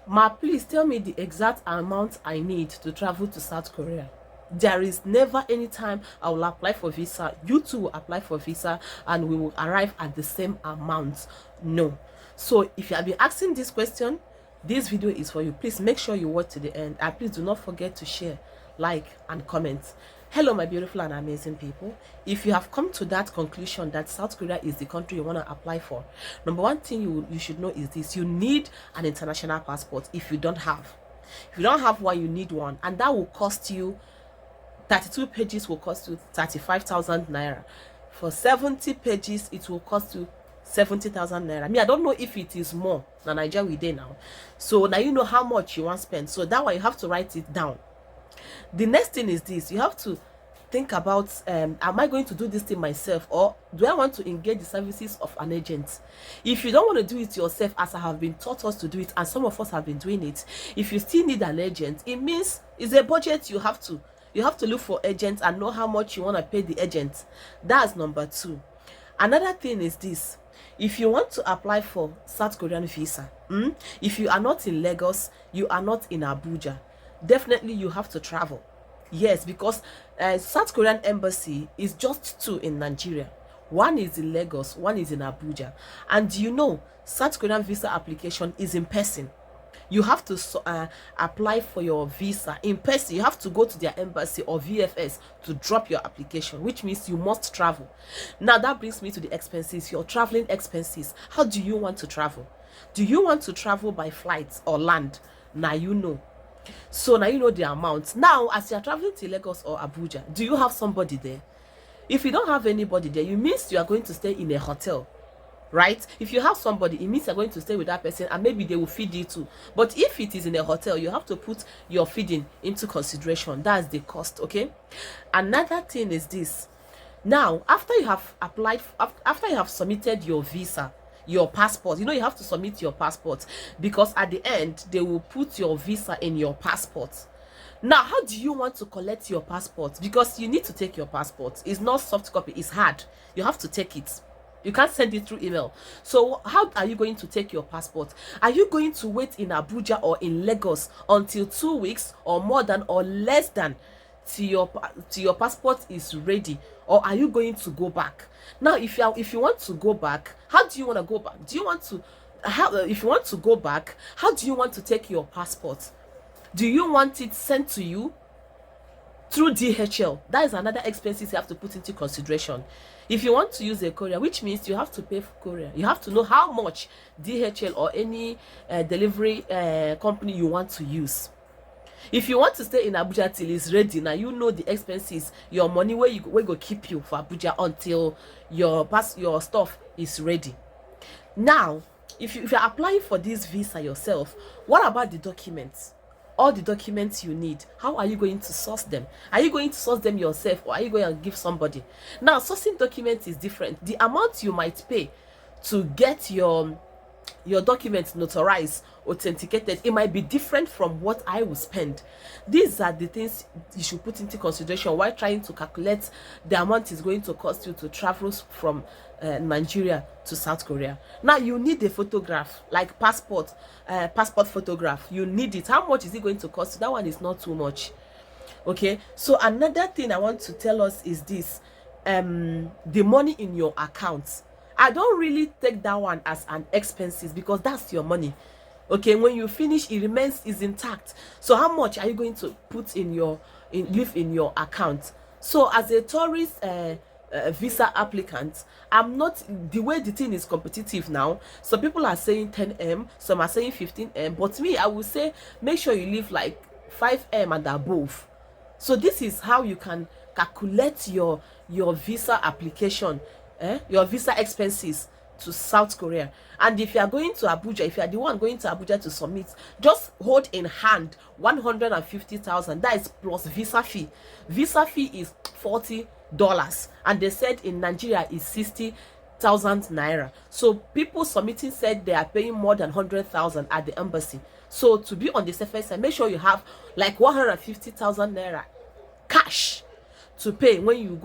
Ma, please tell me the exact amount I need to travel to South Korea. There is never any time I will apply for visa. You too will apply for visa and we will arrive at the same amount. No. So if you have been asking this question, this video is for you. Please make sure you watch to the end. And please do not forget to share, like, and comment. Hello, my beautiful and amazing people. If you have come to that conclusion that South Korea is the country you want to apply for, number one thing you should know is this: you need an international passport. If you don't have one, you need one, and that will cost you 32 pages will cost you 35,000 naira. For 70 pages, it will cost you 70,000 naira. I don't know if it is more than Nigeria we dey now. So now you know how much you want to spend. So that way you have to write it down. The next thing is this: you have to think about, am I going to do this thing myself, or do I want to engage the services of an agent? If you don't want to do it yourself, as I have been taught us to do it, and some of us have been doing it, if you still need an agent, it means it's a budget. You have to look for agents and know how much you want to pay the agent. That's number two. Another thing is this: if you want to apply for South Korean visa, if you are not in Lagos, you are not in Abuja, definitely you have to travel. Yes, because South Korean embassy is just two in Nigeria. One is in Lagos, one is in Abuja. And you know, South Korean visa application is in person. You have to apply for your visa in person. You have to go to their embassy or VFS to drop your application, which means you must travel. Now that brings me to the expenses, your traveling expenses. How do you want to travel? Do you want to travel by flight or land? Now you know. So now you know the amount. Now, as you are traveling to Lagos or Abuja, do you have somebody there? If you don't have anybody there, it means you are going to stay in a hotel. Right? If you have somebody, it means you're going to stay with that person, and maybe they will feed you too. But if it is in a hotel, you have to put your feeding into consideration. That's the cost. Okay. Another thing is this: now, after you have applied, after you have submitted your visa, your passport, you have to submit your passport, because at the end they will put your visa in your passport. Now, how do you want to collect your passport? Because you need to take your passport. It's not soft copy, it's hard. You have to take it. You can't send it through email. So how are you going to take your passport? Are you going to wait in Abuja or in Lagos until 2 weeks or more than or less than till your passport is ready, or are you going to go back? Now, if you want to go back, how do you want to go back? Do you want to if you want to go back, how do you want to take your passport? Do you want it sent to you through DHL? That is another expenses you have to put into consideration. If you want to use a courier, which means you have to pay for courier, you have to know how much DHL or any delivery company you want to use. If you want to stay in Abuja till it's ready, now you know the expenses, your money where go keep you for Abuja until your stuff is ready. Now, if you're applying for this visa yourself, what about the documents? All the documents you need, how are you going to source them? Are you going to source them yourself, or are you going to give somebody? Now, sourcing documents is different. The amount you might pay to get your documents notarized, authenticated, it might be different from what I will spend. These are the things you should put into consideration while trying to calculate the amount it's going to cost you to travel from Nigeria to South Korea. Now, you need a photograph, like passport photograph. You need it. How much is it going to cost you? That one is not too much. Okay, so another thing I want to tell us is this: the money in your account. I don't really take that one as an expenses, because that's your money. Okay, when you finish, it is intact. So how much are you going to put in your account? So as a tourist visa applicant, I'm not, the way the thing is competitive now, some people are saying 10M, some are saying 15M, but me, I would say make sure you live like 5M and above. So this is how you can calculate your visa application, your visa expenses to South Korea. And if you are going to Abuja, if you are the one going to Abuja to submit, just hold in hand 150,000. That is plus visa fee. Visa fee is $40, and they said in Nigeria is 60,000 naira. So people submitting said they are paying more than 100,000 at the embassy. So to be on the surface side, make sure you have like 150,000 naira cash to pay when you go